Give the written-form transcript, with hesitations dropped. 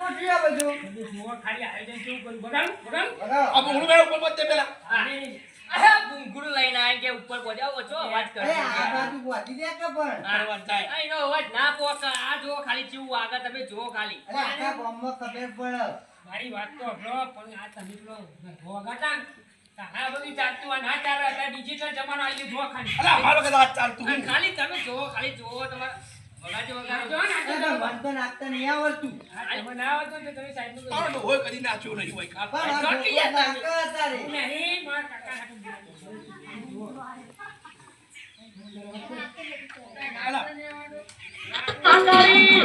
ગોઠવી આ બધું જોવા ખાલી આયોજન કેવું કર્યું બગાડું આ ભૂંગળું મેળો ઉપર પહોંચે પેલા અરે ગુંગળું લઈને આઈ કે ઉપર પહોંચ્યા ઓછો અવાજ કરે અરે આ બાજુ પહોંચી દે કે પણ વાત થાય આ એનો અવાજ ના પોક આ જો ખાલી ચેવું આગળ તમે જો ખાલી અરે આખા ગામમાં ખબર પડે મારી વાત તો હભળો પણ આ તમે પેલો વગાડતા ને આ બધું ચાલતું આ ના ચાલે અત્યારે ડિજિટલ જમાનો આવી ગયો જો ખાલી અરે અમારો કદાચ આ ચાલતું અને ખાલી તમે જો ખાલી જો તમારે વગાડજો વગાડો જો ને અરે મન તો નાખતા નહીં આવડતું તમે ના આવતું તો તમે સાઈડ નું તારો ડોહોય કદી નાચ્યો નહીં હોય કાકા પણ આ ચોટી લોકો જતા નાખે તારે નહીં મારા કાકા હાટું હાલા. આંગારી